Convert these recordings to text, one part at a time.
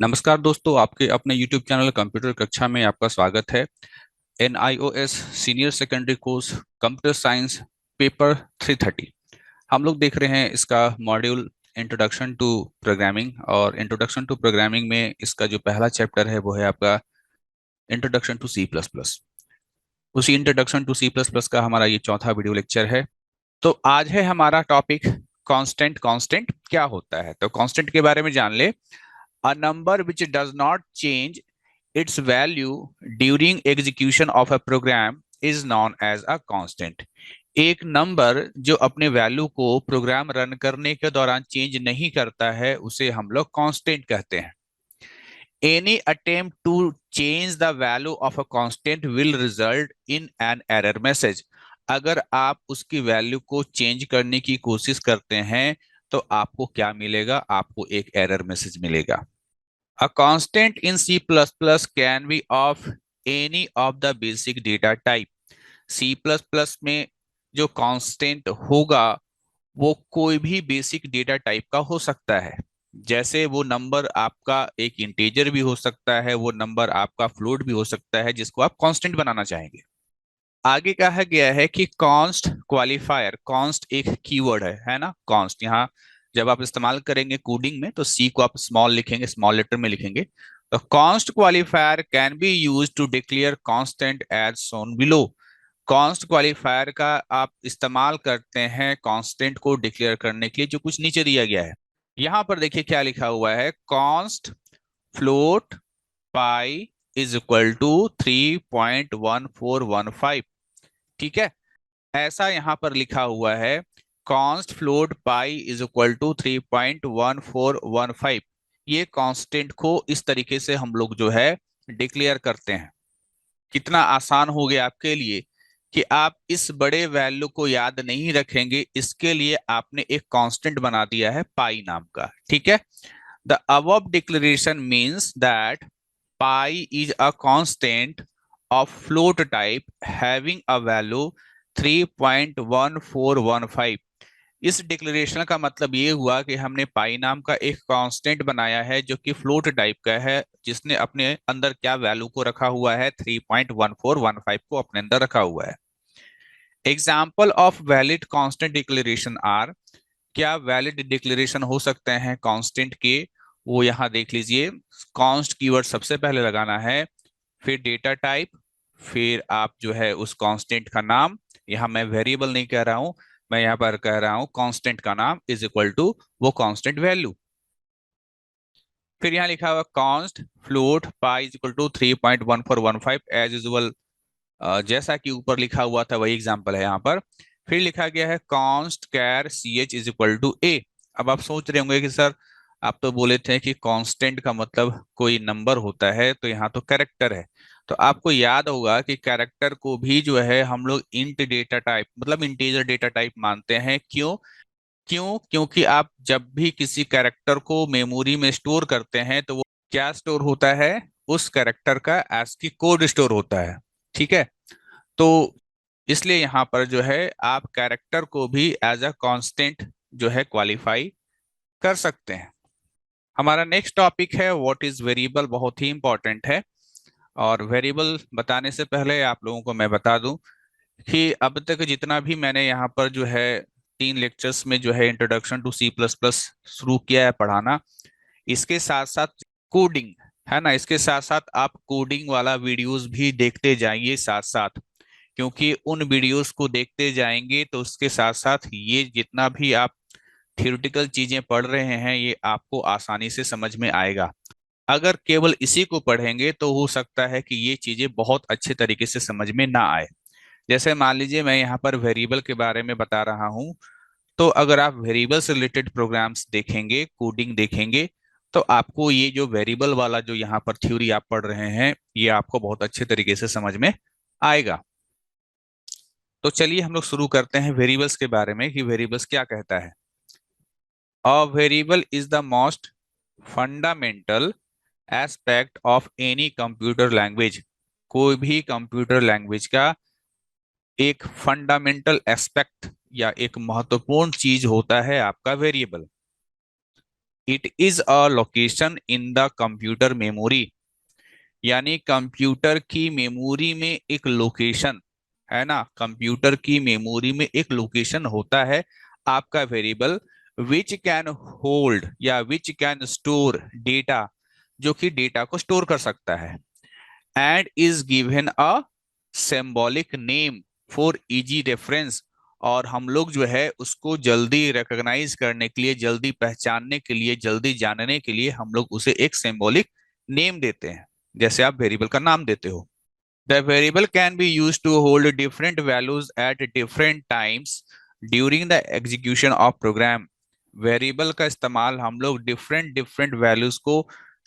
नमस्कार दोस्तों, आपके अपने YouTube चैनल कंप्यूटर कक्षा में आपका स्वागत है। NIOS senior secondary course computer science paper 330 हम लोग देख रहे हैं। इसका मॉड्यूल इंट्रोडक्शन टू प्रोग्रामिंग, और इंट्रोडक्शन टू प्रोग्रामिंग में इसका जो पहला चैप्टर है वो है आपका introduction to C plus plus. उसी introduction to C plus plus का हमारा ये चौथा वीडियो लेक्चर है। तो आज है हमारा टॉपिक कांस्टेंट। कांस्टेंट क्या होता है, तो कांस्टेंट के बारे में जान ले। A number which does not change its value during execution of a program is known as a constant। एक नंबर जो अपने वैल्यू को प्रोग्राम रन करने के दौरान चेंज नहीं करता है उसे हम लोग कांस्टेंट कहते हैं। Any attempt to change the value of a constant will result in an error message। अगर आप उसकी वैल्यू को चेंज करने की कोशिश करते हैं तो आपको क्या मिलेगा? आपको एक एरर मैसेज मिलेगा। A constant in C++ can be of any of the basic data type। C++ में जो कांस्टेंट होगा वो कोई भी बेसिक डेटा टाइप का हो सकता है। जैसे वो नंबर आपका एक इंटीजर भी हो सकता है, वो नंबर आपका फ्लोट भी हो सकता है जिसको आप कांस्टेंट बनाना चाहेंगे। आगे कहा गया है कि कॉन्स्ट क्वालिफायर। कॉन्स्ट एक कीवर्ड है ना। कॉन्स्ट यहाँ जब आप इस्तेमाल करेंगे कोडिंग में तो सी को आप स्मॉल लिखेंगे, स्मॉल लेटर में लिखेंगे। तो const qualifier can be use to declare constant as shown below. Const qualifier का आप इस्तेमाल करते हैं कांस्टेंट को डिक्लेयर करने के लिए जो कुछ नीचे दिया गया है। यहाँ पर देखिए क्या लिखा हुआ है, const float pi is equal to 3.1415। ठीक है, ऐसा यहाँ पर लिखा हुआ है, const float pi is equal to 3.1415। ये कांस्टेंट को इस तरीके से हम लोग जो है डिक्लेयर करते हैं। कितना आसान हो गया आपके लिए कि आप इस बड़े वैल्यू को याद नहीं रखेंगे, इसके लिए आपने एक कांस्टेंट बना दिया है पाई नाम का। ठीक है, the above declaration means that pi is a constant of float type having a value 3.1415। इस डिक्लेरेशन का मतलब ये हुआ कि हमने पाई नाम का एक कांस्टेंट बनाया है जो कि फ्लोट टाइप का है, जिसने अपने अंदर क्या वैल्यू को रखा हुआ है, 3.1415 को अपने अंदर रखा हुआ है। Example of valid constant declaration are. क्या वैलिड डिक्लेरेशन हो सकते हैं कांस्टेंट के, वो यहाँ देख लीजिए। कॉन्स्ट कीवर्ड सबसे पहले लगाना है, फिर डेटा टाइप, फिर आप जो है उस कांस्टेंट का नाम। यहाँ मैं वेरिएबल नहीं कह रहा हूं, मैं यहाँ पर कह रहा हूं कांस्टेंट का नाम इज इक्वल टू वो कांस्टेंट वैल्यू। फिर यहाँ लिखा हुआ const float pi is equal to 3.1415 as usual. जैसा कि ऊपर लिखा हुआ था वही एग्जांपल है यहाँ पर। फिर लिखा गया है const char C H is equal to A. अब आप सोच रहे होंगे कि सर आप तो बोले थे कि कांस्टेंट का मतलब कोई नंबर होता है, तो यहाँ तो कैरेक्टर है। तो आपको याद होगा कि कैरेक्टर को भी जो है हम लोग इंट डेटा टाइप मतलब इंटीजर डेटा टाइप मानते हैं। क्यों? क्योंकि आप जब भी किसी कैरेक्टर को मेमोरी में स्टोर करते हैं तो वो क्या स्टोर होता है, उस कैरेक्टर का ASCII कोड स्टोर होता है। ठीक है, तो इसलिए यहाँ पर जो है आप कैरेक्टर को भी एज अ कांस्टेंट जो है क्वालिफाई कर सकते हैं। हमारा नेक्स्ट टॉपिक है व्हाट इज वेरिएबल। बहुत ही इंपॉर्टेंट है। और वेरिएबल बताने से पहले आप लोगों को मैं बता दूं कि अब तक जितना भी मैंने यहाँ पर जो है 3 लेक्चर्स में जो है introduction to C plus plus शुरू किया है पढ़ाना, इसके साथ साथ कोडिंग है ना, इसके साथ साथ आप कोडिंग वाला वीडियोस भी देखते जाइए साथ साथ। क्योंकि उन वीडियोस को देखते जाएंगे तो उसके साथ साथ ये जितना भी आप थियोरेटिकल चीजें पढ़ रहे हैं ये आपको आसानी से समझ में आएगा। अगर केवल इसी को पढ़ेंगे तो हो सकता है कि ये चीजें बहुत अच्छे तरीके से समझ में ना आए। जैसे मान लीजिए मैं यहाँ पर वेरिएबल के बारे में बता रहा हूँ, तो अगर आप वेरिएबल से रिलेटेड प्रोग्राम्स देखेंगे, कोडिंग देखेंगे, तो आपको ये जो वेरिएबल वाला जो यहाँ पर थ्योरी आप पढ़ रहे हैं ये आपको बहुत अच्छे तरीके से समझ में आएगा। तो चलिए हम लोग शुरू करते हैं वेरिएबल्स के बारे में कि वेरिएबल्स क्या कहता है। अ variable is the most fundamental aspect of any computer language. कोई भी कंप्यूटर लैंग्वेज का एक फंडामेंटल एस्पेक्ट या एक महत्वपूर्ण चीज होता है आपका variable. It is a location in the computer memory, यानी कंप्यूटर की मेमोरी में एक लोकेशन है ना, कंप्यूटर की मेमोरी में एक लोकेशन होता है आपका वेरिएबल, विच कैन होल्ड या विच कैन स्टोर डेटा, जो कि डेटा को स्टोर कर सकता है, and is given a symbolic name for easy reference, और हम लोग जो है उसको जल्दी रिकॉग्नाइज करने के लिए, जल्दी पहचानने के लिए, जल्दी जानने के लिए हम लोग उसे एक सिंबॉलिक नेम देते हैं, जैसे आप वेरिएबल का नाम देते हो। The variable can be use to hold different values at different times during the execution of program. Variable का इस्तेमाल हम लोग डिफरेंट डिफरेंट वैल्यूज को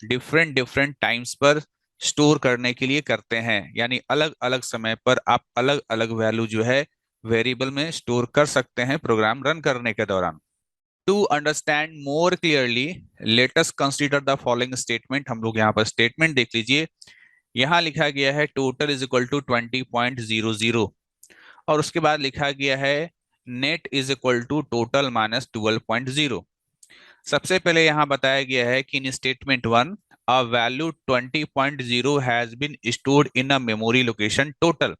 डिफरेंट डिफरेंट टाइम्स पर स्टोर करने के लिए करते हैं, यानी अलग अलग समय पर आप अलग अलग वैल्यू जो है वेरिएबल में स्टोर कर सकते हैं प्रोग्राम रन करने के दौरान। To understand more clearly let us consider the following statement. हम लोग यहाँ पर स्टेटमेंट देख लीजिए। यहाँ लिखा गया है टोटल इज इक्वल टू 20.00, और उसके बाद लिखा गया है net is equal to total minus 12.0। सबसे पहले यहाँ बताया गया है कि in statement one a value 20.0 has been stored in a memory location total.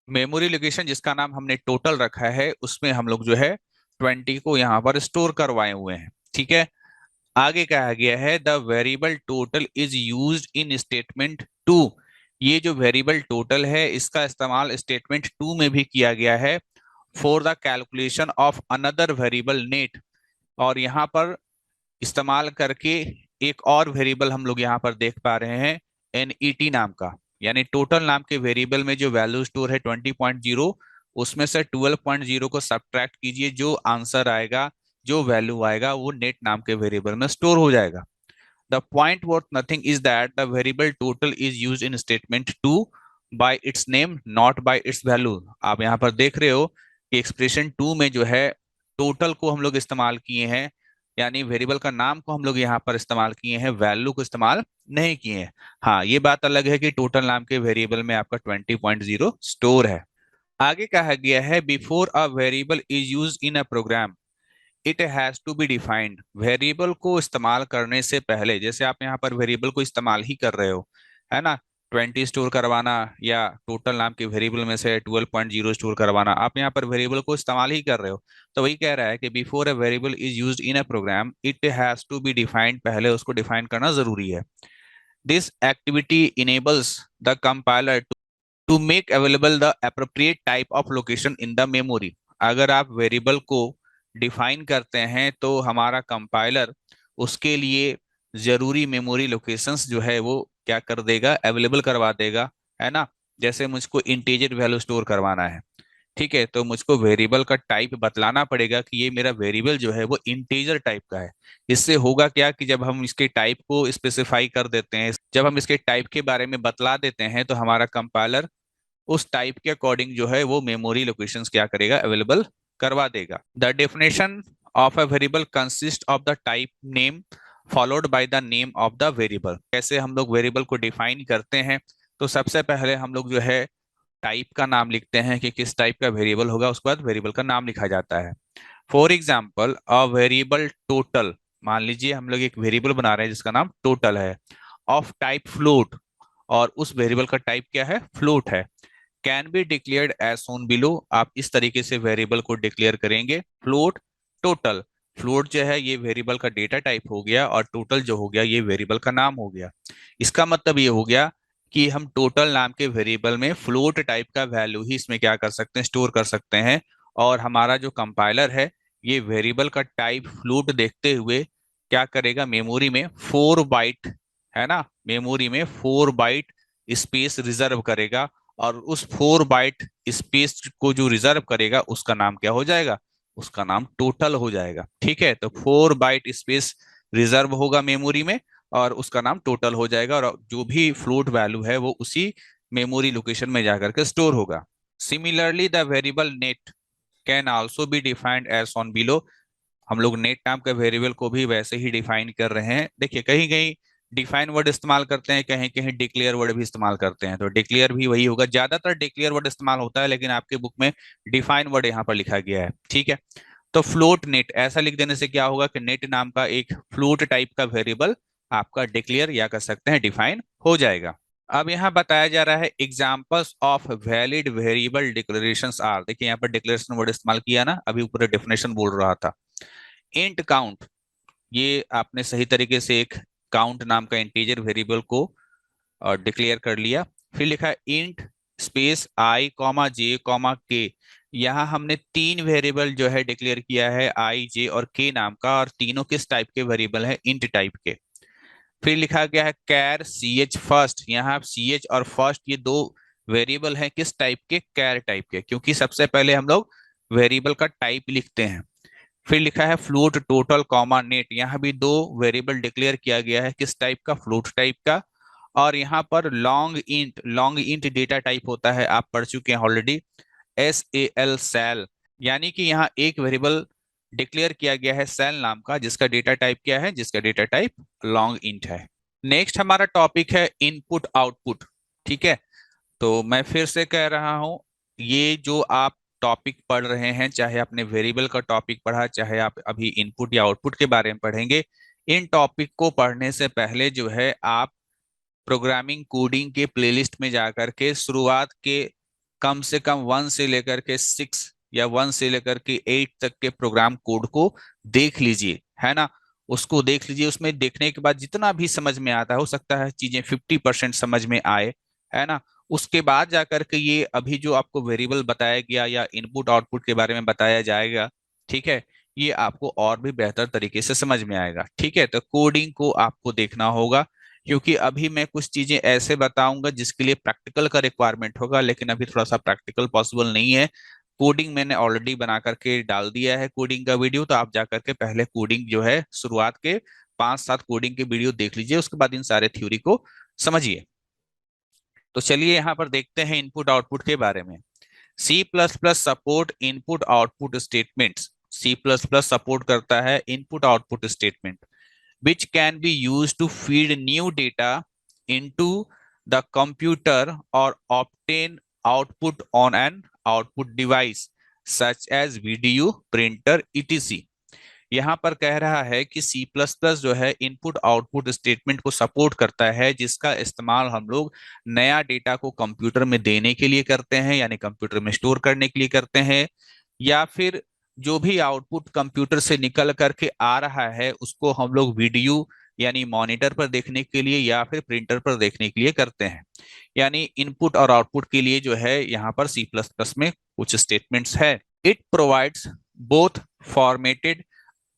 Memory location जिसका नाम हमने टोटल रखा है उसमें हम लोग जो है 20 को यहाँ पर स्टोर करवाए हुए हैं, ठीक है। आगे कहा गया है the variable total is used in statement two. ये जो वेरिएबल टोटल है इसका इस्तेमाल स्टेटमेंट टू में भी किया गया है for the calculation of another variable net, और यहाँ पर इस्तेमाल करके एक और वेरिएबल हम लोग यहाँ पर देख पा रहे हैं NET नाम का, यानी टोटल नाम के वेरिएबल में जो वैल्यू स्टोर है 20.0, उसमें से 12.0 को सब्ट्रैक्ट कीजिए, जो आंसर आएगा, जो वैल्यू आएगा वो नेट नाम के वेरिएबल में स्टोर हो जाएगा। The point worth nothing is that the variable total is use in statement two by its name not by its value. आप यहाँ पर देख रहे हो कि एक्सप्रेशन टू में जो है टोटल को हम लोग इस्तेमाल किए हैं, यानी वेरिएबल का नाम को हम लोग यहाँ पर इस्तेमाल किए हैं, वैल्यू को इस्तेमाल नहीं किए हैं। हाँ, ये बात अलग है कि टोटल नाम के वेरिएबल में आपका 20.0 स्टोर है। आगे कहा गया है before a variable is use in a program it has to be defined. Variable को इस्तेमाल करने से पहले, जैसे आप यहाँ पर वेरिएबल को इस्तेमाल ही कर रहे हो, है ना, 20 स्टोर करवाना या टोटल नाम के वेरिएबल में से 12.0 स्टोर करवाना, आप यहाँ पर वेरिएबल को इस्तेमाल ही कर रहे हो। तो वही कह रहा है कि before a variable is used in a program it has to be defined, पहले उसको डिफाइन करना जरूरी है। This activity enables the compiler to make available the appropriate type of location in the memory. अगर आप वेरिएबल को define करते हैं तो हमारा कंपाइलर उसके लिए जरूरी मेमोरी लोकेशंस जो है वो क्या कर देगा, अवेलेबल करवा देगा, है ना। जैसे मुझको इंटीजर वैल्यू स्टोर करवाना है, ठीक है, तो मुझको वेरिएबल का टाइप बतलाना पड़ेगा कि ये मेरा वेरिएबल जो है वो इंटीजर टाइप का है। इससे होगा क्या कि जब हम इसके टाइप को स्पेसिफाई कर देते हैं, जब हम इसके टाइप के बारे में बतला देते हैं, तो हमारा कंपाइलर उस टाइप के अकॉर्डिंग जो है वो मेमोरी लोकेशंस क्या करेगा, अवेलेबल करवा देगा। The definition of a variable consist of the type name followed by the name of the variable. कैसे हम लोग वेरिएबल को डिफाइन करते हैं, तो सबसे पहले हम लोग जो है टाइप का नाम लिखते हैं कि किस टाइप का वेरिएबल होगा, उसके बाद वेरिएबल का नाम लिखा जाता है। For example a variable total, मान लीजिए हम लोग एक वेरिएबल बना रहे हैं जिसका नाम टोटल है, ऑफ टाइप फ्लोट, और उस वेरिएबल का टाइप क्या है, फ्लोट है, can be declared as shown below. आप इस तरीके से वेरिएबल को डिक्लेयर करेंगे, फ्लोट टोटल। फ्लोट जो है ये वेरिएबल का डेटा टाइप हो गया, और टोटल जो हो गया ये वेरिएबल का नाम हो गया। इसका मतलब ये हो गया कि हम टोटल नाम के वेरिएबल में फ्लोट टाइप का वैल्यू ही इसमें क्या कर सकते हैं, स्टोर कर सकते हैं। और हमारा जो कंपाइलर है ये वेरिएबल का टाइप फ्लोट देखते हुए क्या करेगा, मेमोरी में 4 बाइट, है ना, मेमोरी में 4 बाइट स्पेस रिजर्व करेगा, और उस 4 बाइट स्पेस को जो रिजर्व करेगा उसका नाम क्या हो जाएगा, उसका नाम टोटल हो जाएगा, ठीक है। तो 4 बाइट स्पेस रिजर्व होगा मेमोरी में, और उसका नाम टोटल हो जाएगा, और जो भी फ्लोट वैल्यू है वो उसी मेमोरी लोकेशन में जाकर के स्टोर होगा। Similarly the variable net can also be defined as on below. हम लोग नेट नाम के वेरिएबल को भी वैसे ही डिफाइन कर रहे हैं। देखिए कहीं कहीं डिफाइन वर्ड इस्तेमाल करते हैं, कहीं कहीं डिक्लेयर वर्ड भी इस्तेमाल करते हैं, तो डिक्लेयर भी वही होगा, ज्यादातर डिक्लेयर वर्ड इस्तेमाल होता है, लेकिन आपके बुक में डिफाइन वर्ड यहाँ पर लिखा गया है, ठीक है। तो फ्लोट नेट ऐसा लिख देने से क्या होगा कि नेट नाम का एक फ्लोट टाइप का वेरिएबल आपका डिक्लेयर या कर सकते हैं डिफाइन हो जाएगा। अब यहाँ बताया जा रहा है examples of valid variable declarations are. देखिए यहाँ पर डिक्लेरेशन वर्ड इस्तेमाल किया ना, अभी ऊपर डेफिनेशन बोल रहा था। इंट काउंट, ये आपने सही तरीके से एक काउंट नाम का इंटीजर वेरिएबल को डिक्लेयर कर लिया। फिर लिखा है int space I comma J comma के। यहाँ हमने तीन वेरिएबल जो है डिक्लेयर किया है, आई जे और के नाम का, और तीनों किस टाइप के वेरिएबल है, इंट टाइप के। फिर लिखा गया है कैर सी एच फर्स्ट। यहाँ सी एच और फर्स्ट ये दो वेरिएबल हैं किस टाइप के, कैर टाइप के, क्योंकि सबसे पहले हम लोग वेरिएबल का टाइप लिखते हैं। फिर लिखा है फ्लोट टोटल कॉमा नेट। यहाँ भी दो वेरिएबल डिक्लेयर किया गया है किस टाइप का, फ्लोट टाइप का। और यहाँ पर लॉन्ग इंट डेटा टाइप होता है, आप पढ़ चुके हैं already, S A L sale. यानी कि यहाँ एक वेरिएबल डिक्लेयर किया गया है सेल नाम का, जिसका डेटा टाइप क्या है, जिसका डेटा टाइप लॉन्ग इंट है। नेक्स्ट हमारा टॉपिक है इनपुट आउटपुट। ठीक है, तो मैं फिर से कह रहा हूं, ये जो आप टॉपिक पढ़ रहे हैं, चाहे आपने वेरिएबल का टॉपिक पढ़ा, चाहे आप अभी इनपुट या आउटपुट के बारे में पढ़ेंगे, इन टॉपिक को पढ़ने से पहले जो है आप प्रोग्रामिंग कोडिंग के प्लेलिस्ट में जाकर के शुरुआत के कम से कम 1 से लेकर के 6 या 1 से लेकर के 8 तक के प्रोग्राम कोड को देख लीजिए, है ना। उसको देख लीजिए, उसमें देखने के बाद जितना भी समझ में आता है, हो सकता है चीजें 50% समझ में आए, है ना। उसके बाद जाकर के ये अभी जो आपको वेरिएबल बताया गया या इनपुट आउटपुट के बारे में बताया जाएगा, ठीक है, ये आपको और भी बेहतर तरीके से समझ में आएगा। ठीक है, तो कोडिंग को आपको देखना होगा, क्योंकि अभी मैं कुछ चीजें ऐसे बताऊंगा जिसके लिए प्रैक्टिकल का रिक्वायरमेंट होगा, लेकिन अभी थोड़ा सा प्रैक्टिकल पॉसिबल नहीं है। कोडिंग मैंने ऑलरेडी बना करके डाल दिया है, कोडिंग का वीडियो, तो आप जाकर के पहले कोडिंग जो है शुरुआत के 5-7 कोडिंग के वीडियो देख लीजिए, उसके बाद इन सारे थ्योरी को समझिए। तो चलिए यहाँ पर देखते हैं इनपुट आउटपुट के बारे में। C plus plus support input output statements. C plus plus support करता है input output statement which can be used to feed new data into the computer or obtain output on an output device such as video, printer, etc. यहाँ पर कह रहा है कि सी plus plus जो है इनपुट आउटपुट स्टेटमेंट को support करता है, जिसका इस्तेमाल हम लोग नया डेटा को कंप्यूटर में देने के लिए करते हैं, यानी कंप्यूटर में स्टोर करने के लिए करते हैं, या फिर जो भी आउटपुट कंप्यूटर से निकल करके आ रहा है उसको हम लोग वीडियो यानी मॉनिटर पर देखने के लिए या फिर प्रिंटर पर देखने के लिए करते हैं। यानी इनपुट और आउटपुट के लिए जो है यहाँ पर सी प्लस प्लस में कुछ स्टेटमेंट्स है। It provides both formatted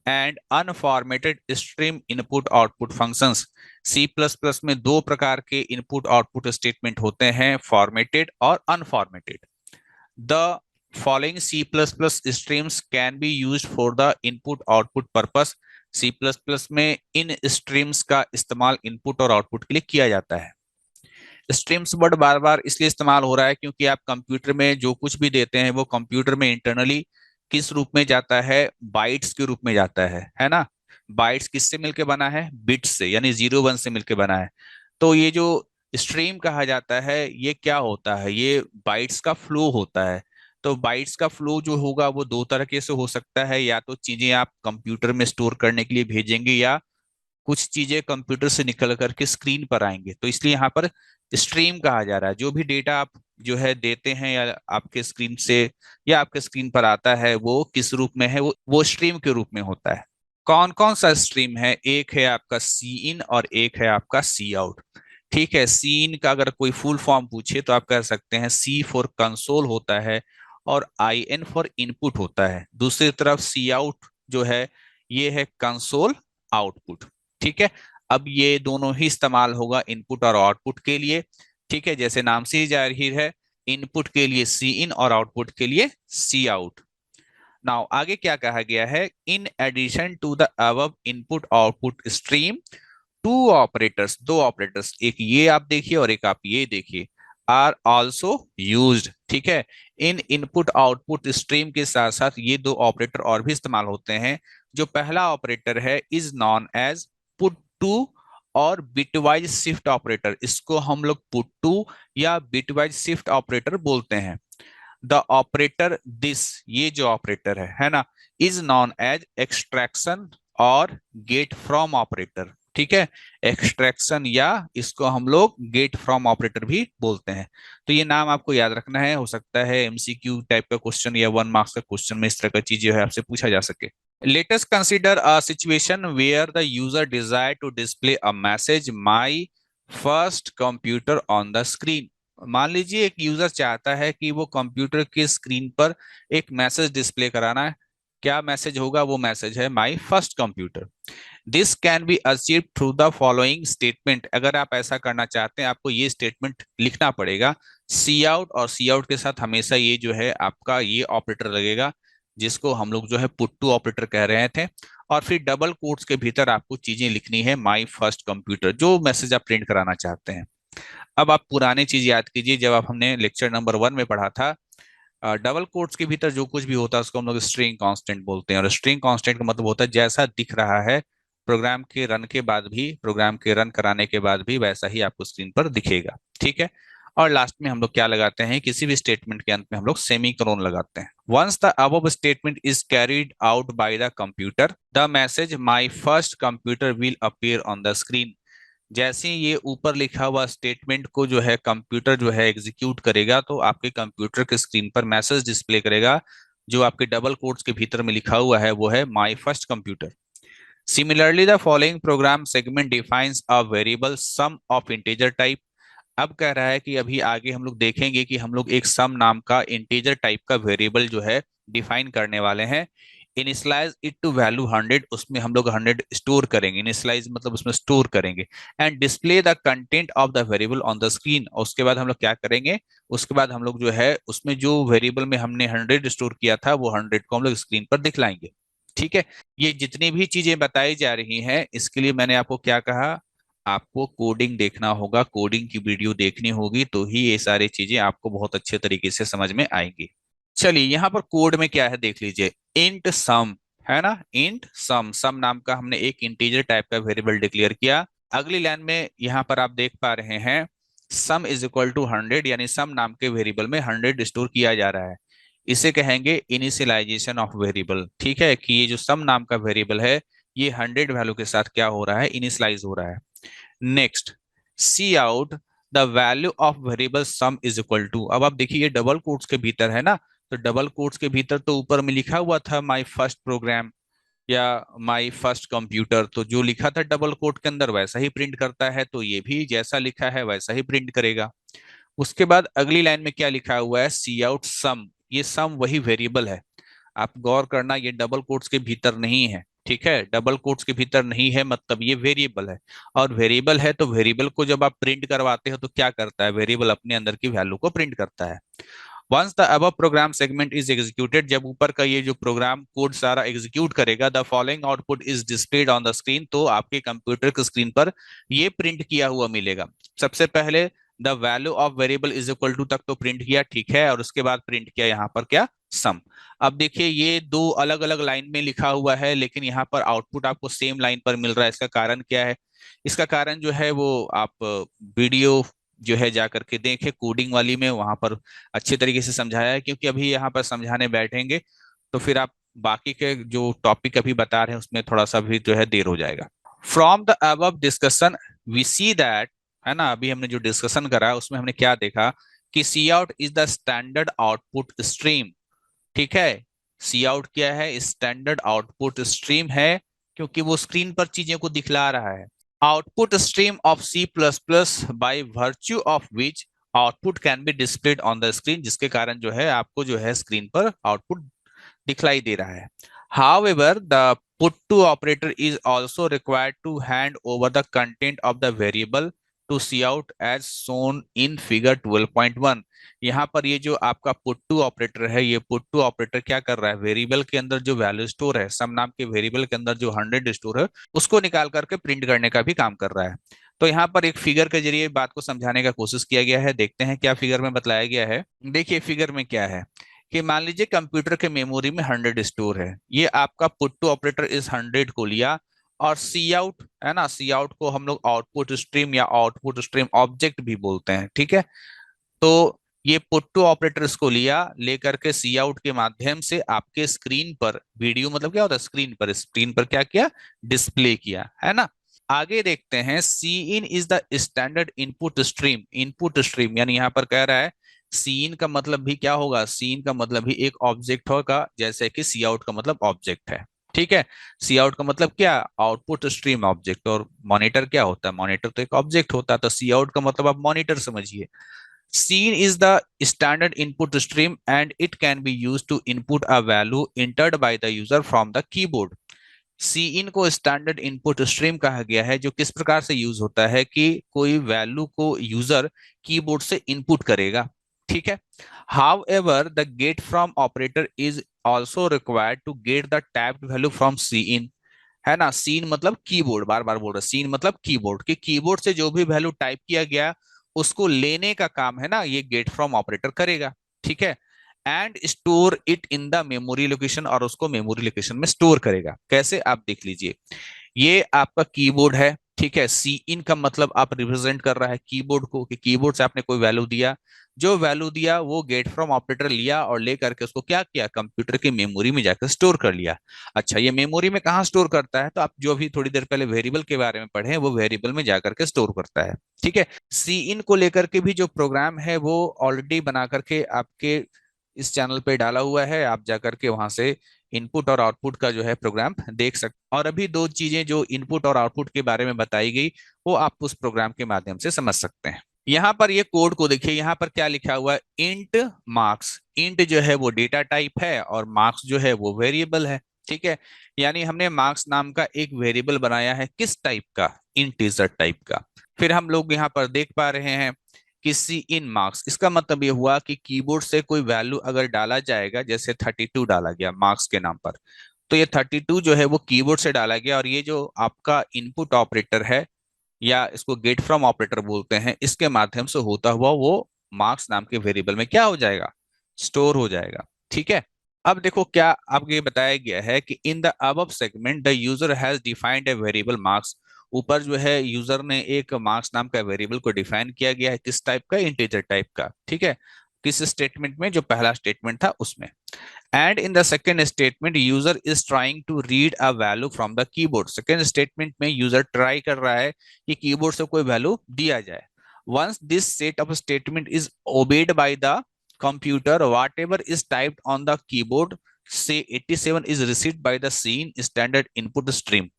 and unformatted stream input output functions. C plus plus में दो प्रकार के इनपुट आउटपुट स्टेटमेंट होते हैं, फॉर्मेटेड और unformatted. The following C++ streams can be used for the input output purpose। C++ में इन streams का इस्तेमाल इनपुट और आउटपुट के लिए किया जाता है। स्ट्रीम्स वर्ड बार बार इसलिए इस्तेमाल हो रहा है क्योंकि आप कंप्यूटर में जो कुछ भी देते हैं वो कंप्यूटर में इंटरनली किस रूप में जाता है, बाइट्स के रूप में जाता है ना। बाइट्स किससे मिलकर बना है, बिट्स से, यानी 0 1 से मिलकर बना है। तो ये जो स्ट्रीम कहा जाता है ये क्या होता है, ये बाइट्स का फ्लो होता है। तो बाइट्स का फ्लो जो होगा वो दो तरीके से हो सकता है, या तो चीजें आप कंप्यूटर में स्टोर करने के लिए भेजेंगे, या कुछ चीजें कंप्यूटर से निकल करके स्क्रीन पर आएंगे। तो इसलिए यहाँ पर स्ट्रीम कहा जा रहा है, जो भी डेटा आप जो है देते हैं या आपके स्क्रीन से या आपके स्क्रीन पर आता है वो किस रूप में है, वो स्ट्रीम के रूप में होता है। कौन कौन सा स्ट्रीम है, एक है आपका सी इन और एक है आपका सी आउट। ठीक है, सी इन का अगर कोई फुल फॉर्म पूछे तो आप कह सकते हैं सी फॉर कंसोल होता है और आई एन फॉर इनपुट होता है। दूसरी तरफ सी आउट जो है ये है कंसोल आउटपुट। ठीक है, अब ये दोनों ही इस्तेमाल होगा इनपुट और आउटपुट के लिए। ठीक है, जैसे नाम से ही जाहिर है, इनपुट के लिए सी इन और आउटपुट के लिए सी आउट। नाउ आगे क्या कहा गया है, in addition to the above input output stream two operators, दो ऑपरेटर्स, एक ये आप देखिए और एक आप ये देखिए, आर ऑल्सो यूज्ड। ठीक है, इन इनपुट आउटपुट स्ट्रीम के साथ साथ ये दो ऑपरेटर और भी इस्तेमाल होते हैं। जो पहला ऑपरेटर है is known as put to और बिटवाइज शिफ्ट ऑपरेटर, इसको हम लोग पुट टू या बिटवाइज शिफ्ट ऑपरेटर बोलते हैं। द ऑपरेटर दिस, ये जो ऑपरेटर है ना, इज नॉन एज एक्सट्रैक्शन और गेट फ्रॉम ऑपरेटर। ठीक है, एक्सट्रैक्शन या इसको हम लोग गेट फ्रॉम ऑपरेटर भी बोलते हैं। तो ये नाम आपको याद रखना है, हो सकता है एमसीक्यू टाइप का क्वेश्चन या 1 मार्क्स का क्वेश्चन में इस तरह का चीज जो है आपसे पूछा जा सके। Let us consider a situation where the user desire to display a message my first computer on the screen। मान लीजिए एक यूजर चाहता है कि वो कंप्यूटर के स्क्रीन पर एक मैसेज डिस्प्ले कराना है। क्या मैसेज होगा? वो मैसेज है my first computer. This can be achieve through the following statement. अगर आप ऐसा करना चाहते हैं आपको ये स्टेटमेंट लिखना पड़ेगा। सी आउट, और सी आउट के साथ हमेशा ये जो है आपका ये ऑपरेटर लगेगा जिसको हम लोग जो है पुट टू ऑपरेटर कह रहे थे। और फिर डबल कोट्स के भीतर आपको चीजें लिखनी है माय फर्स्ट कंप्यूटर, जो मैसेज आप प्रिंट कराना चाहते हैं। अब आप पुराने चीज याद कीजिए, जब आप हमने लेक्चर नंबर 1 में पढ़ा था, डबल कोट्स के भीतर जो कुछ भी होता है उसको हम लोग स्ट्रिंग कांस्टेंट बोलते हैं। और स्ट्रिंग कांस्टेंट का मतलब होता है जैसा दिख रहा है प्रोग्राम के रन के बाद भी, प्रोग्राम के रन कराने के बाद भी वैसा ही आपको स्क्रीन पर दिखेगा। ठीक है, और लास्ट में हम लोग क्या लगाते हैं? किसी भी स्टेटमेंट के अंत में हम लोग सेमी कोलन लगाते हैं। Once the above statement is carried out by the computer, the message my first computer will appear on the screen. जैसे ही ये ऊपर लिखा हुआ स्टेटमेंट को जो है कंप्यूटर जो है एग्जीक्यूट करेगा तो आपके कंप्यूटर के स्क्रीन पर मैसेज डिस्प्ले करेगा। जो आपके डबल कोट्स के भीतर में लिखा हुआ है वो है my first computer. Similarly the following program segment defines a variable sum of integer type. अब कह रहा है कि अभी आगे हम लोग देखेंगे कि हम लोग एक सम नाम का इंटीजर टाइप का वेरिएबल जो है डिफाइन करने वाले हैं। इनिशियलाइज इट टू वैल्यू 100, उसमें हम लोग 100 स्टोर करेंगे। इनिशियलाइज मतलब उसमें स्टोर करेंगे। And display the content of the variable on the screen. और उसके बाद हम लोग क्या करेंगे? उसके बाद हम लोग जो है उसमें जो वेरिएबल में हमने 100 स्टोर किया था वो 100 को हम लोग स्क्रीन पर दिखलाएंगे। ठीक है, ये जितनी भी चीजें बताई जा रही हैं इसके लिए मैंने आपको क्या कहा? आपको कोडिंग देखना होगा, कोडिंग की वीडियो देखनी होगी, तो ही ये सारी चीजें आपको बहुत अच्छे तरीके से समझ में आएंगी। चलिए यहाँ पर कोड में क्या है देख लीजिए। इंट सम है ना, इंट सम, सम नाम का हमने एक इंटीजर टाइप का वेरिएबल डिक्लेयर किया। अगली लाइन में यहाँ पर आप देख पा रहे हैं सम इज इक्वल टू 100, यानी सम नाम के वेरिएबल में 100 स्टोर किया जा रहा है। इसे कहेंगे इनिशियलाइजेशन ऑफ वेरिएबल। ठीक है, कि ये जो सम नाम का वेरिएबल है ये 100 वैल्यू के साथ क्या हो रहा है? इनिशियलाइज हो रहा है। Next, cout the value of variable sum is equal to. अब आप देखिए ये डबल कोट्स के भीतर है ना, तो डबल कोट्स के भीतर तो ऊपर में लिखा हुआ था माय फर्स्ट प्रोग्राम या माय फर्स्ट कंप्यूटर, तो जो लिखा था डबल कोट के अंदर वैसा ही प्रिंट करता है, तो ये भी जैसा लिखा है वैसा ही प्रिंट करेगा। उसके बाद अगली लाइन में क्या लिखा हुआ है? सी आउट सम। ये सम वही वेरिएबल है, आप गौर करना, ये डबल कोट्स के भीतर नहीं है। ठीक है, डबल कोट्स के भीतर नहीं है मतलब ये वेरिएबल है। और वेरिएबल है तो वेरिएबल को जब आप प्रिंट करवाते हो तो क्या करता है? वेरिएबल अपने अंदर की वैल्यू को प्रिंट करता है। Once the above program segment is executed, जब ऊपर का ये जो प्रोग्राम कोड सारा एग्जीक्यूट करेगा, the following output is displayed on the screen, तो आपके कंप्यूटर की स्क्रीन पर ये प्रिंट किया हुआ मिलेगा। सबसे पहले the value of variable is equal to तक तो प्रिंट किया, ठीक है, और उसके बाद प्रिंट किया यहाँ पर क्या? सम। अब देखिए ये दो अलग अलग लाइन में लिखा हुआ है लेकिन यहाँ पर आउटपुट आपको सेम लाइन पर मिल रहा है। इसका कारण क्या है? इसका कारण जो है वो आप वीडियो जो है जा करके देखें, कोडिंग वाली में, वहां पर अच्छे तरीके से समझाया है। क्योंकि अभी यहाँ पर समझाने बैठेंगे तो फिर आप बाकी के जो टॉपिक अभी बता रहे हैं उसमें थोड़ा सा भी जो है देर हो जाएगा। From the above discussion we see that, है ना, अभी हमने जो डिस्कशन करा उसमें हमने क्या देखा कि cout is the standard output stream. ठीक है, सी आउट क्या है? स्टैंडर्ड आउटपुट स्ट्रीम है, क्योंकि वो स्क्रीन पर चीजें को दिखला रहा है। Output stream of C plus plus by virtue of which output can be displayed on the screen, जिसके कारण जो है आपको जो है स्क्रीन पर आउटपुट दिखलाई दे रहा है। However, the put to operator is also required to hand over the content of the variable to cout as shown in figure 12.1। यहाँ पर ये जो आपका पुट टू ऑपरेटर है, ये पुट टू ऑपरेटर क्या कर रहा है? वेरिएबल के अंदर जो वैल्यू स्टोर है, सम नाम के वेरिएबल के अंदर जो 100 स्टोर है उसको निकाल करके प्रिंट करने का भी काम कर रहा है। तो यहाँ पर एक फिगर के जरिए बात को समझाने का कोशिश किया गया है। देखते हैं क्या फिगर में बतलाया गया है। देखिए फिगर में क्या है कि मान लीजिए कंप्यूटर के मेमोरी में 100 स्टोर है। ये आपका पुट टू ऑपरेटर इस 100 को लिया और सी आउट, है ना, सी आउट को हम लोग आउटपुट स्ट्रीम या आउटपुट स्ट्रीम ऑब्जेक्ट भी बोलते हैं। ठीक है, तो ये पुट टू ऑपरेटर्स को लिया, लेकर के सी आउट के माध्यम से आपके स्क्रीन पर, वीडियो मतलब क्या होता है, स्क्रीन पर क्या किया, डिस्प्ले किया, है ना। आगे देखते हैं, cin is the standard input stream यानी यहाँ पर कह रहा है सी इन का मतलब भी क्या होगा, सी इन का मतलब भी एक ऑब्जेक्ट होगा, जैसे कि सी आउट का मतलब ऑब्जेक्ट है। ठीक है, सी आउट का मतलब क्या, आउटपुट स्ट्रीम ऑब्जेक्ट, और मॉनिटर क्या होता है, मॉनिटर तो एक ऑब्जेक्ट होता है, तो सी आउट का मतलब आप मॉनिटर समझिए। Scene is the standard input stream and it can be used to input a value entered by the user from the keyboard. सी इन को स्टैंडर्ड इनपुट स्ट्रीम कहा गया है, जो किस प्रकार से यूज होता है कि कोई वैल्यू को यूजर कीबोर्ड से इनपुट करेगा। ठीक है, however the get from operator is also required to get the tapped value from cin, है ना। सीन मतलब कीबोर्ड, बार बार बोल रहा, सीन मतलब कीबोर्ड, कि कीबोर्ड से जो भी वैल्यू टाइप किया गया उसको लेने का काम है ना, ये गेट फ्रॉम ऑपरेटर करेगा। ठीक है, and store it in the memory location, और उसको मेमोरी लोकेशन में स्टोर करेगा। कैसे, आप देख लीजिए, ये आपका कीबोर्ड है। ठीक है, सी इन का मतलब आप रिप्रेजेंट कर रहा है कीबोर्ड को, कि कीबोर्ड से आपने कोई वैल्यू दिया, जो वैल्यू दिया वो गेट फ्रॉम ऑपरेटर लिया और लेकर के उसको क्या किया, कंप्यूटर की मेमोरी में जाकर स्टोर कर लिया। अच्छा, ये मेमोरी में कहाँ स्टोर करता है, तो आप जो भी थोड़ी देर पहले वेरिएबल के बारे में पढ़े, वो वेरिएबल में जाकर के स्टोर करता है। ठीक है, सी इन को लेकर के भी जो प्रोग्राम है वो ऑलरेडी बना करके आपके इस चैनल पे डाला हुआ है, आप जाकर के वहां से इनपुट और आउटपुट का जो है प्रोग्राम देख सकते। और अभी दो चीजें जो इनपुट और आउटपुट के बारे में बताई गई, वो आप उस प्रोग्राम के माध्यम से समझ सकते हैं। यहाँ पर ये कोड को देखिए, यहाँ पर क्या लिखा हुआ है, इंट मार्क्स। इंट जो है वो डेटा टाइप है और मार्क्स जो है वो वेरिएबल है। ठीक है, यानी हमने मार्क्स नाम का एक वेरिएबल बनाया है, किस टाइप का, इंटीजर टाइप का। फिर हम लोग यहाँ पर देख पा रहे हैं कि सी इन मार्क्स, इसका मतलब ये हुआ कि कीबोर्ड से कोई वैल्यू अगर डाला जाएगा, जैसे 32 डाला गया मार्क्स के नाम पर, तो ये 32 जो है वो कीबोर्ड से डाला गया, और ये जो आपका इनपुट ऑपरेटर है, या इसको गेट फ्रॉम ऑपरेटर बोलते हैं, इसके माध्यम से होता हुआ वो मार्क्स नाम के वेरिएबल में क्या हो जाएगा, स्टोर हो जाएगा। ठीक है, अब देखो क्या आपको ये बताया गया है कि in the above segment the user has defined a variable marks. ऊपर जो है यूजर ने एक मार्क्स नाम का वेरिएबल को डिफाइन किया गया है, किस टाइप का, इंटीजर टाइप का। ठीक है, किस स्टेटमेंट में, जो पहला स्टेटमेंट था उसमें। And in the second statement, user is trying to read a value from the keyboard. Second statement में user try कर रहा है कि कीबोर्ड से कोई वैल्यू दिया जाए। Once this set of statement is obeyed by the computer, whatever is typed on the keyboard, say 87 is received by the scene standard input stream.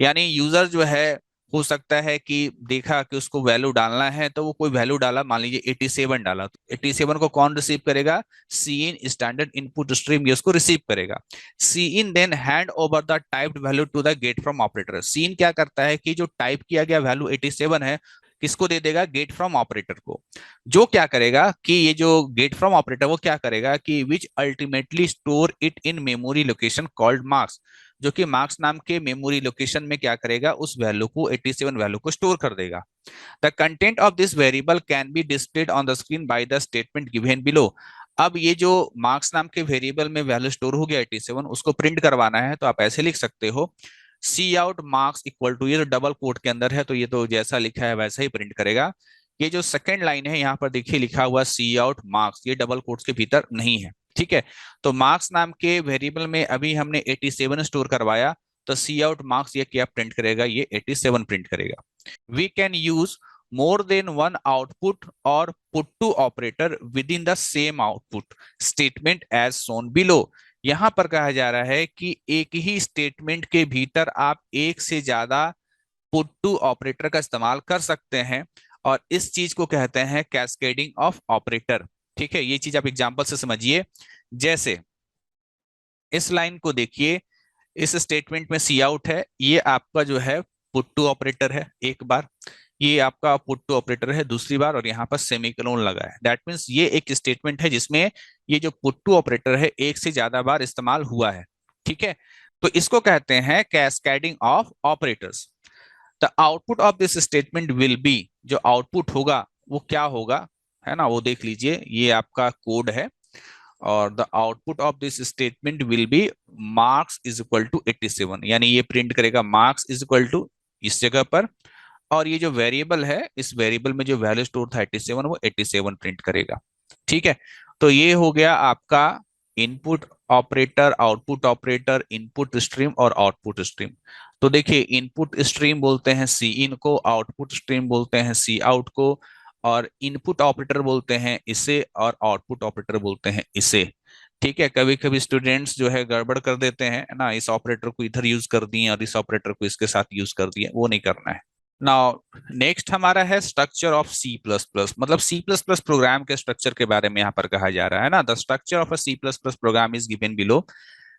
यानी यूजर जो है, हो सकता है कि देखा कि उसको वैल्यू डालना है, तो वो कोई वैल्यू डाला, मान लीजिए 87 डाला, तो 87 को कौन रिसीव करेगा, cin standard input stream ये उसको रिसीव करेगा। Cin then hand over the typed value to the get from operator. Cin क्या करता है कि जो टाइप किया गया वैल्यू 87 है, किसको दे देगा, गेट फ्रॉम ऑपरेटर को। जो क्या करेगा कि ये जो गेट फ्रॉम ऑपरेटर वो क्या करेगा कि which ultimately store it in memory location called marks, जो कि मार्क्स नाम के मेमोरी लोकेशन में क्या करेगा, उस वैल्यू को 87 वैल्यू को स्टोर कर देगा। The content of this variable can be displayed on the screen by the statement given below. अब ये जो मार्क्स नाम के वेरिएबल में वैल्यू स्टोर हो गया 87, उसको प्रिंट करवाना है, तो आप ऐसे लिख सकते हो, सी आउट मार्क्स इक्वल टू, ये तो डबल कोट के अंदर है, तो ये तो जैसा लिखा है वैसा ही प्रिंट करेगा। ये जो सेकंड लाइन है यहाँ पर देखिए लिखा हुआ सी आउट मार्क्स, ये डबल कोट्स के भीतर नहीं है। ठीक है, तो मार्क्स नाम के वेरिएबल में अभी हमने 87 स्टोर करवाया, तो सी आउट मार्क्स ये क्या प्रिंट करेगा, ये 87 प्रिंट करेगा। We can use more than one output और put to operator within the same output statement as shown below. यहां पर कहा जा रहा है कि एक ही स्टेटमेंट के भीतर आप एक से ज्यादा पुट टू ऑपरेटर का इस्तेमाल कर सकते हैं, और इस चीज को कहते हैं कैस्केडिंग ऑफ ऑपरेटर। ठीक है, ये चीज आप एग्जांपल से समझिए। जैसे इस लाइन को देखिए, इस स्टेटमेंट में सी आउट है, ये आपका जो है पुट टू ऑपरेटर है एक बार, ये आपका पुट टू ऑपरेटर है दूसरी बार, और यहाँ पर सेमीकोलन लगा है। दैट मीन्स ये एक स्टेटमेंट है जिसमें ये जो पुट टू ऑपरेटर है एक से ज्यादा बार इस्तेमाल हुआ है। ठीक है, तो इसको कहते हैं cascading of operators. The output of this statement will B, जो आउटपुट होगा वो क्या होगा, है ना, वो देख लीजिए, ये आपका कोड है, और the output of this statement will be marks is equal to 87, यानी ये प्रिंट करेगा मार्क्स इज इक्वल टू इस जगह पर, और ये जो वेरिएबल है, इस वेरिएबल में जो वैल्यू स्टोर था 87, वो 87 प्रिंट करेगा। ठीक है, तो ये हो गया आपका input operator, output operator, input stream और आउटपुट स्ट्रीम। तो देखिए, इनपुट स्ट्रीम बोलते हैं सी इन को, आउटपुट स्ट्रीम बोलते हैं सी आउट को, और इनपुट ऑपरेटर बोलते हैं इसे, और आउटपुट ऑपरेटर बोलते हैं इसे। ठीक है, कभी कभी स्टूडेंट्स जो है गड़बड़ कर देते हैं ना, इस ऑपरेटर को इधर यूज कर दिए और इस ऑपरेटर को इसके साथ यूज कर दिए, वो नहीं करना है। नाउ नेक्स्ट हमारा है structure of C plus plus, मतलब सी प्लस प्लस प्रोग्राम के स्ट्रक्चर के बारे में यहाँ पर कहा जा रहा है ना। The structure of a C plus plus program is given below.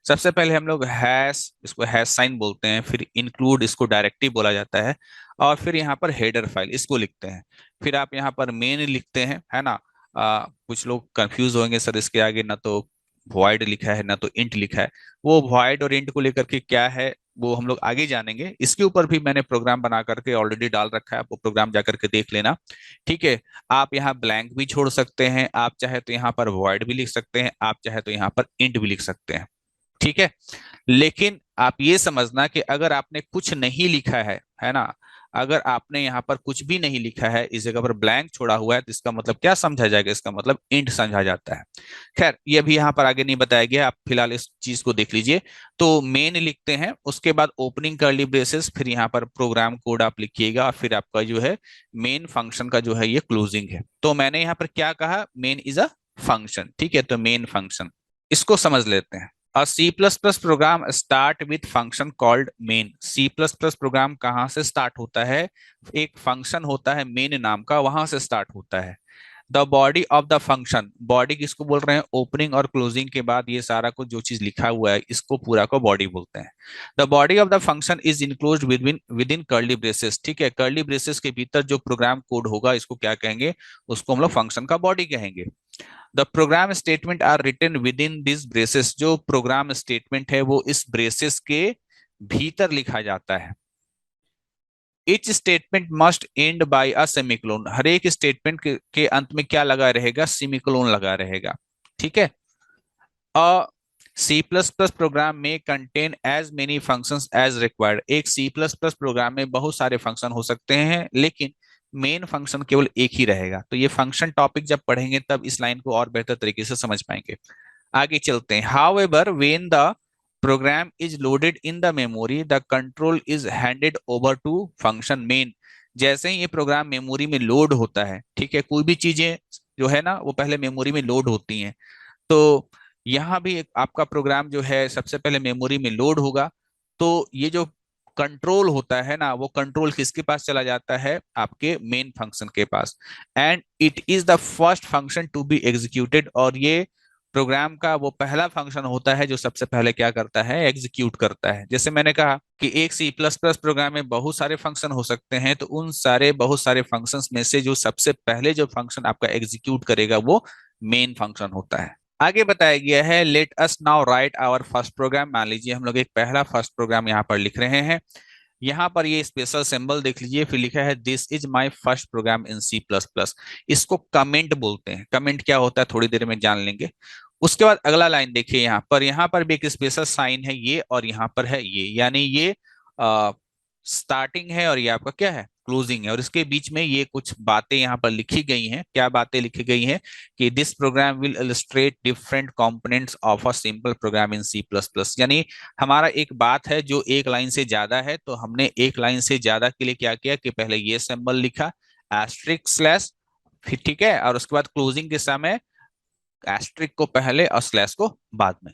सबसे पहले हम लोग हैश, इसको हैश साइन बोलते हैं, फिर इंक्लूड, इसको डायरेक्टिव बोला जाता है, और फिर यहाँ पर हेडर फाइल, इसको लिखते हैं। फिर आप यहाँ पर मेन लिखते हैं, है ना। कुछ लोग कंफ्यूज होंगे, सर इसके आगे ना तो वॉइड लिखा है ना तो इंट लिखा है। वो वॉइड और इंट को लेकर के क्या है वो हम लोग आगे जानेंगे। इसके ऊपर भी मैंने प्रोग्राम बना करके ऑलरेडी डाल रखा है, आप वो प्रोग्राम जा करके देख लेना। ठीक है, आप यहाँ ब्लैंक भी छोड़ सकते हैं, आप चाहे तो यहाँ पर वॉइड भी लिख सकते हैं, आप चाहे तो यहाँ पर इंट भी लिख सकते हैं। ठीक है, लेकिन आप ये समझना कि अगर आपने कुछ नहीं लिखा है ना, अगर आपने यहाँ पर कुछ भी नहीं लिखा है, इस जगह पर ब्लैंक छोड़ा हुआ है, तो इसका मतलब क्या समझा जाएगा, इसका मतलब इंट समझा जाता है। खैर, ये भी यहाँ पर आगे नहीं बताया गया, आप फिलहाल इस चीज को देख लीजिए। तो मेन लिखते हैं, उसके बाद ओपनिंग कर्ली ब्रेसेस, फिर यहाँ पर प्रोग्राम कोड आप लिखिएगा, और फिर आपका जो है मेन फंक्शन का जो है ये क्लोजिंग है। तो मैंने यहाँ पर क्या कहा, मेन इज अ फंक्शन। ठीक है, तो मेन फंक्शन, इसको समझ लेते हैं। A C++ program start with function called main. C++ program कहाँ से स्टार्ट होता है, एक फंक्शन होता है मेन नाम का, वहां से स्टार्ट होता है। The body of the function, body किसको बोल रहे हैं, ओपनिंग और क्लोजिंग के बाद ये सारा कुछ जो चीज लिखा हुआ है इसको पूरा को बॉडी बोलते हैं। The body of the function is enclosed with in curly braces. ठीक है, कर्ली ब्रेसेस के भीतर जो प्रोग्राम कोड होगा इसको क्या कहेंगे, उसको हम लोग फंक्शन का बॉडी कहेंगे। The program statement are written within this braces, जो प्रोग्राम स्टेटमेंट है वो इस ब्रेसेस के भीतर लिखा जाता है। Each statement must end by a semicolon, हर एक स्टेटमेंट के अंत में क्या लगा रहेगा, सेमीकोलन लगा रहेगा। ठीक है, a C plus plus program may contain as many functions as required, एक सी प्लस प्लस प्रोग्राम में बहुत सारे फंक्शन हो सकते हैं, लेकिन मेन फंक्शन केवल एक ही रहेगा। तो ये फंक्शन टॉपिक जब पढ़ेंगे तब इस लाइन को और बेहतर तरीके से समझ पाएंगे। आगे चलते हैं। However when the program is loaded in the memory the control is handed over to function main. जैसे ही ये प्रोग्राम मेमोरी में लोड होता है, ठीक है, कोई भी चीजें जो है ना वो पहले मेमोरी में लोड होती हैं, तो यहाँ भी आपका प्रोग्राम जो है सबसे पहले मेमोरी में लोड होगा। तो ये जो कंट्रोल होता है ना, वो कंट्रोल किसके पास चला जाता है, आपके मेन फंक्शन के पास। And it is the first function to be executed, और ये प्रोग्राम का वो पहला फंक्शन होता है जो सबसे पहले क्या करता है, एग्जीक्यूट करता है। जैसे मैंने कहा कि एक सी प्लस प्लस प्रोग्राम में बहुत सारे फंक्शन हो सकते हैं, तो उन सारे बहुत सारे फंक्शंस में से जो सबसे पहले जो फंक्शन आपका एग्जीक्यूट करेगा वो मेन फंक्शन होता है। आगे बताया गया है, let us now write our first program. मान लीजिए हम लोग एक पहला फर्स्ट प्रोग्राम यहाँ पर लिख रहे हैं। यहाँ पर ये स्पेशल सिंबल देख लीजिए, फिर लिखा है this is my first program in C plus plus. इसको कमेंट बोलते हैं। कमेंट क्या होता है थोड़ी देर में जान लेंगे। उसके बाद अगला लाइन देखिए, यहाँ पर भी एक स्पेशल साइन है ये, और यहाँ पर है ये, यानी ये स्टार्टिंग है और ये आपका क्या है, क्लोजिंग है। और इसके बीच में ये कुछ बातें यहाँ पर लिखी गई हैं। क्या बातें लिखी गई हैं कि this program will illustrate different components of a simple program in C plus plus. यानी हमारा एक बात है जो एक लाइन से ज्यादा है, तो हमने एक लाइन से ज्यादा के लिए क्या किया कि पहले ये सिंबल लिखा, एस्ट्रिक स्लैश, फिर ठीक है, और उसके बाद क्लोजिंग के समय एस्ट्रिक को पहले और स्लैश को बाद में।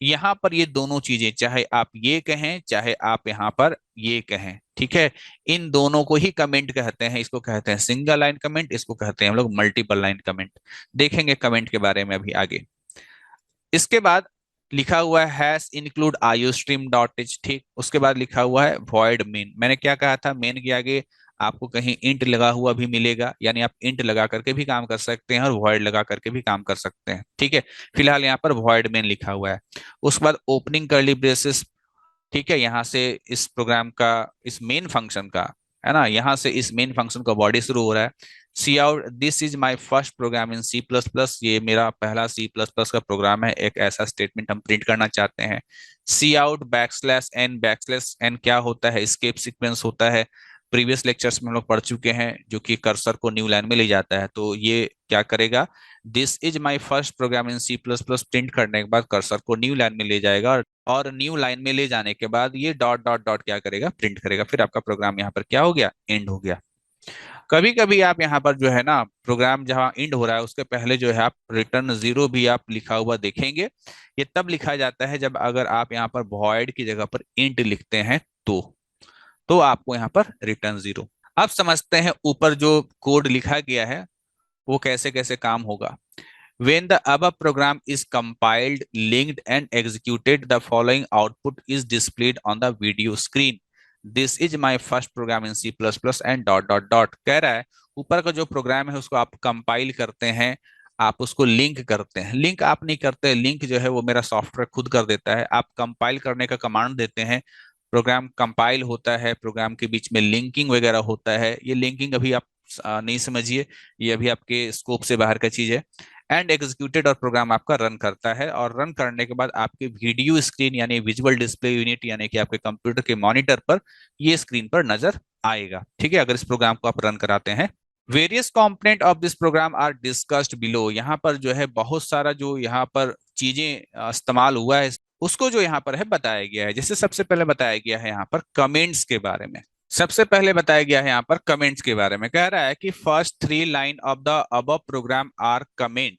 यहां पर ये दोनों चीजें, चाहे आप ये कहें चाहे आप यहां पर ये कहें, ठीक है, इन दोनों को ही कमेंट कहते हैं। इसको कहते हैं सिंगल लाइन कमेंट, इसको कहते हैं हम लोग मल्टीपल लाइन कमेंट। देखेंगे कमेंट के बारे में अभी आगे। इसके बाद लिखा हुआ है hash include iostream dot H, ठीक। उसके बाद लिखा हुआ है वॉइड मेन। मैंने क्या कहा था, मेन के आगे आपको कहीं इंट लगा हुआ भी मिलेगा, यानी आप इंट लगा करके भी काम कर सकते हैं और वॉइड लगा करके भी काम कर सकते हैं। ठीक है, फिलहाल यहाँ पर वॉइड मेन लिखा हुआ है। उसके बाद ओपनिंग कर्ली ब्रेसेस, ठीक है, यहाँ से इस प्रोग्राम का, इस मेन फंक्शन का, है ना, यहाँ से इस मेन फंक्शन का बॉडी शुरू हो रहा है। Cout this is my first program in C plus plus, ये मेरा पहला सी प्लस प्लस का प्रोग्राम है, एक ऐसा स्टेटमेंट हम प्रिंट करना चाहते हैं। Cout backslash n, backslash n क्या होता है, स्केप सीक्वेंस होता है। प्रीवियस लेक्चर्स में हम लोग पढ़ चुके हैं, जो कि कर्सर को न्यू लाइन में ले जाता है। तो ये क्या करेगा, this is my first program in C plus plus print करने के बाद कर्सर को न्यू लाइन में ले जाएगा, और न्यू लाइन में ले जाने के बाद ये डॉट डॉट डॉट क्या करेगा, प्रिंट करेगा। फिर आपका प्रोग्राम यहाँ पर क्या हो गया, एंड हो गया। कभी कभी आप यहाँ पर जो है ना, प्रोग्राम जहाँ एंड हो रहा है उसके पहले जो है आप रिटर्न जीरो भी आप लिखा हुआ देखेंगे। ये तब लिखा जाता है जब अगर आप यहाँ पर वॉइड की जगह पर इंट लिखते हैं तो आपको यहाँ पर रिटर्न जीरो। अब समझते हैं ऊपर जो कोड लिखा गया है वो कैसे कैसे काम होगा। When the above program is compiled, linked, and executed, the following output is displayed on the video screen. This is my first program in C++ and dot dot dot कह रहा है ऊपर का जो प्रोग्राम है उसको आप कंपाइल करते हैं, आप उसको लिंक करते हैं। लिंक आप नहीं करते, लिंक जो है वो मेरा सॉफ्टवेयर खुद कर देता है। आप कंपाइल करने का कमांड देते हैं, प्रोग्राम कंपाइल होता है, प्रोग्राम के बीच में लिंकिंग वगैरह होता है। ये लिंकिंग अभी आप नहीं समझिए, ये अभी आपके स्कोप से बाहर का चीज है। एंड एग्जीक्यूटेड, और प्रोग्राम आपका रन करता है, और रन करने के बाद आपके वीडियो स्क्रीन यानी विजुअल डिस्प्ले यूनिट यानी कि आपके कंप्यूटर के मॉनिटर पर ये स्क्रीन पर नजर आएगा। ठीक है, अगर इस प्रोग्राम को आप रन कराते हैं। Various component of this program are discussed below. यहाँ पर जो है बहुत सारा जो यहाँ पर चीजें इस्तेमाल हुआ है उसको जो यहाँ पर है बताया गया है। जैसे सबसे पहले बताया गया है यहाँ पर कमेंट्स के बारे में। सबसे पहले बताया गया है यहाँ पर कमेंट्स के बारे में। कह रहा है कि first 3 line of the above program are comment.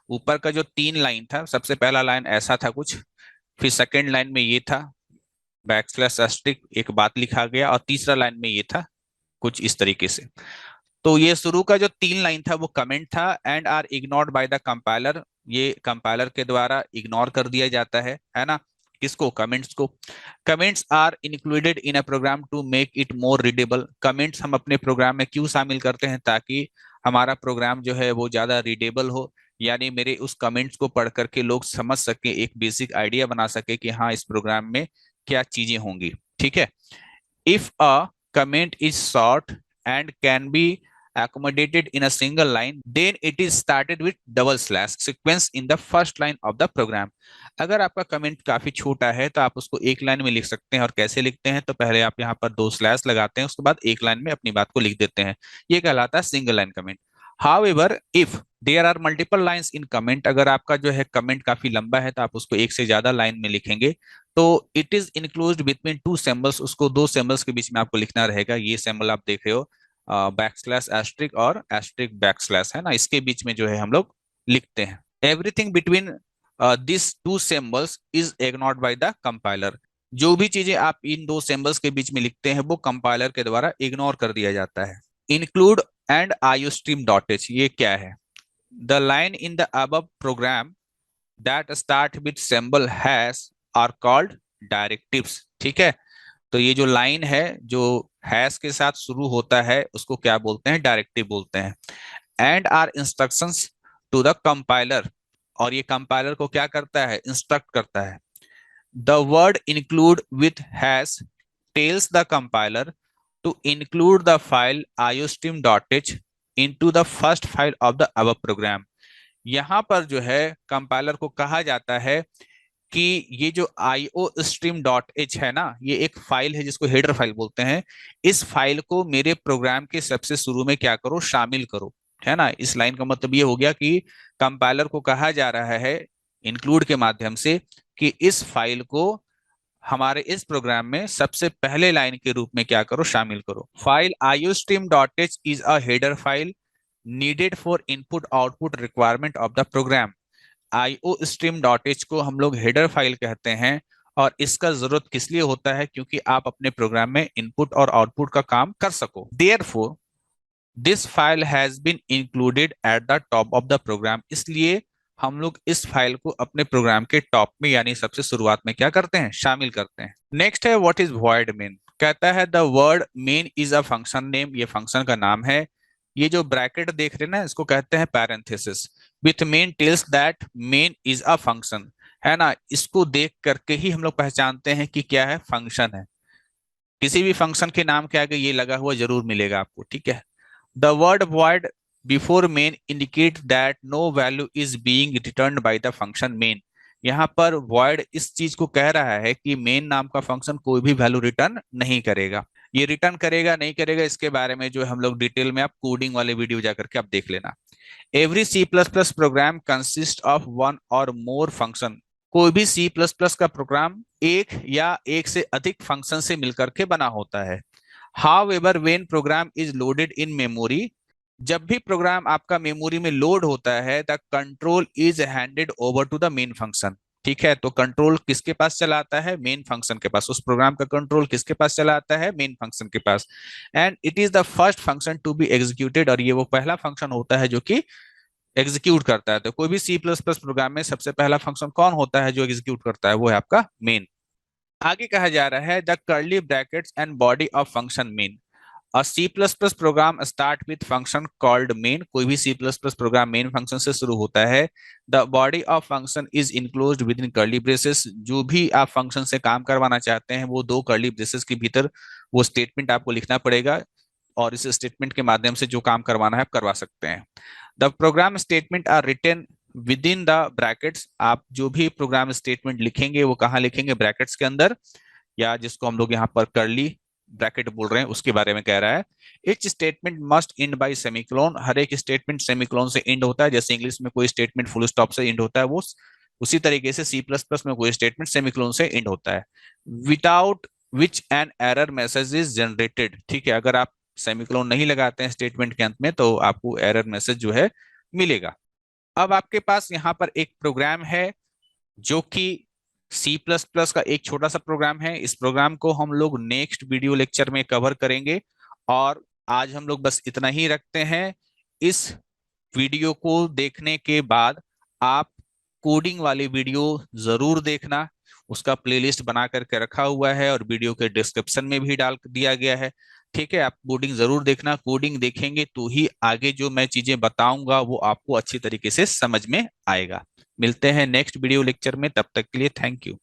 ऊपर का जो 3 लाइन था, सबसे पहला लाइन ऐसा था कुछ, फिर सेकंड लाइन में ये था बैकस्लैश एस्ट्रिक एक बात लिखा गया, और तीसरा लाइन में ये था कुछ इस तरीके से। तो ये शुरू का जो 3 लाइन था वो कमेंट था। And are ignored by the compiler, ये कंपाइलर के द्वारा इग्नोर कर दिया जाता है ना, किसको, कमेंट्स को। Comments are included in a program to make it more readable. Comments हम अपने प्रोग्राम में क्यों शामिल करते हैं, ताकि हमारा प्रोग्राम जो है वो ज्यादा रीडेबल हो, यानी मेरे उस कमेंट्स को पढ़ करके लोग समझ सके, एक बेसिक आइडिया बना सके कि हाँ इस प्रोग्राम में क्या चीजें होंगी। ठीक है, if a comment is short and can be accommodated in a single line, then it is started with double slash sequence in the first line of the program. अगर आपका कमेंट काफी छोटा है तो आप उसको एक लाइन में लिख सकते हैं। और कैसे लिखते हैं, तो पहले आप यहाँ पर 2 स्लैश लगाते हैं, उसके बाद एक लाइन में अपनी बात को लिख देते हैं। ये कहलाता है single line comment. However, if there are multiple lines in comment, अगर आपका जो है कमेंट काफी लंबा है तो आप उसको एक से ज्यादा लाइन में लिखेंगे, तो it is enclosed between 2 symbols, उसको 2 सिंबल्स के बीच में आपको लिखना रहेगा। ये सिंबल आप देख रहे हो, बैकस्लैश एस्ट्रिक और एस्ट्रिक बैकस्लैश, है ना, इसके बीच में जो है हम लोग लिखते हैं। Everything between this 2 symbols is ignored by the compiler. जो भी चीजें आप इन 2 सिंबल्स के बीच में लिखते हैं वो कंपाइलर के द्वारा इग्नोर कर दिया जाता है। Include and iostream dot H, ये क्या है, the line in the above program that start with symbol hash are called directives. ठीक है, तो ये जो लाइन है जो हैश के साथ शुरू होता है उसको क्या बोलते हैं, डायरेक्टिव बोलते हैं। And are instructions to the compiler, और ये कंपाइलर को क्या करता है, इंस्ट्रक्ट करता है। The word include with hash tells the compiler to include the file iostream.h into the first file of the above program। यहां पर जो है कंपाइलर को कहा जाता है कि ये जो iostream.h है ना, ये एक फाइल है जिसको हेडर फाइल बोलते हैं। इस फाइल को मेरे प्रोग्राम के सबसे शुरू में क्या करो, शामिल करो, है ना। इस लाइन का मतलब ये हो गया कि कंपाइलर को कहा जा रहा है इंक्लूड के माध्यम से कि इस फाइल को हमारे इस प्रोग्राम में सबसे पहले लाइन के रूप में क्या करो, शामिल करो। File iostream.h is a header file needed for input output requirement of the program. iostream.h को हम लोग हेडर फाइल कहते हैं, और इसका जरूरत किस लिए होता है, क्योंकि आप अपने प्रोग्राम में इनपुट और आउटपुट का काम कर सको। Therefore this file has been included at the top of the program, इसलिए हम लोग इस फाइल को अपने प्रोग्राम के टॉप में यानी सबसे शुरुआत में क्या करते हैं, शामिल करते हैं। नेक्स्ट है व्हाट इज वॉइड मेन। कहता है the word main is a function name, ये फंक्शन का नाम है। ये जो ब्रैकेट देख रहे हैं ना, इसको कहते हैं parenthesis. With main tells that main is a function, है ना। इसको देख करके ही हम लोग पहचानते हैं कि क्या है, फंक्शन है। किसी भी फंक्शन के नाम के आगे ये लगा हुआ जरूर मिलेगा आपको, ठीक है। The word void before main indicate that no value is being returned by the function main। यहाँ पर void इस चीज को कह रहा है कि main नाम का फंक्शन कोई भी वैल्यू रिटर्न नहीं करेगा। ये रिटर्न करेगा नहीं करेगा इसके बारे में जो हम लोग डिटेल में आप कोडिंग वाले वीडियो जाकर के आप देख लेना। Every C plus plus program consist of one or more function. कोई भी सी प्लस प्लस का प्रोग्राम एक या एक से अधिक फंक्शन से मिलकर के बना होता है। However when program is loaded in memory, जब भी प्रोग्राम आपका मेमोरी में लोड होता है the control is handed over to the main function. ठीक है, तो कंट्रोल किसके पास चला आता है, मेन फंक्शन के पास। उस प्रोग्राम का कंट्रोल किसके पास चला आता है, मेन फंक्शन के पास। And it is the first function to be executed, और ये वो पहला फंक्शन होता है जो कि एग्जीक्यूट करता है। तो कोई भी सी प्लस प्लस प्रोग्राम में सबसे पहला फंक्शन कौन होता है जो एग्जीक्यूट करता है, वो है आपका मेन। आगे कहा जा रहा है the curly brackets and body of function main. A C++ program start with function called main. कोई भी C++ प्रोग्राम मेन फंक्शन से शुरू होता है। The body of function is enclosed with in curly braces. जो भी आप फंक्शन से काम करवाना चाहते हैं वो दो कर्ली ब्रेसेस के भीतर वो स्टेटमेंट आपको लिखना पड़ेगा, और इस स्टेटमेंट के माध्यम से जो काम करवाना है आप करवा सकते हैं। The program statement are written within the brackets. आप जो भी प्रोग्राम स्टेटमेंट लिखेंगे वो कहाँ लिखेंगे, ब्रैकेट्स के अंदर, या जिसको हम लोग यहाँ पर कर्ली ब्रैकेट बोल रहे हैं उसके बारे में कह रहा है। Each statement must end by semicolon. हर एक स्टेटमेंट सेमीकोलन से इंड होता है। जैसे इंग्लिश में कोई स्टेटमेंट फुल स्टॉप से इंड होता है, वो उसी तरीके से सी प्लस प्लस में कोई स्टेटमेंट सेमीकोलन से इंड होता है। Without which an error message is generated. ठीक है, अगर आप सेमीकोलन नहीं लगाते हैं स्टेटमेंट के अंत में तो आपको एरर मैसेज जो है मिलेगा। अब आपके पास यहाँ पर एक प्रोग्राम है जो कि सी प्लस प्लस का एक छोटा सा प्रोग्राम है। इस प्रोग्राम को हम लोग नेक्स्ट वीडियो लेक्चर में कवर करेंगे, और आज हम लोग बस इतना ही रखते हैं। इस वीडियो को देखने के बाद आप कोडिंग वाली वीडियो जरूर देखना। उसका प्लेलिस्ट बना करके रखा हुआ है और वीडियो के डिस्क्रिप्शन में भी डाल दिया गया है। ठीक है, आप कोडिंग जरूर देखना। कोडिंग देखेंगे तो ही आगे जो मैं चीजें बताऊंगा वो आपको अच्छी तरीके से समझ में आएगा। मिलते हैं नेक्स्ट वीडियो लेक्चर में, तब तक के लिए थैंक यू।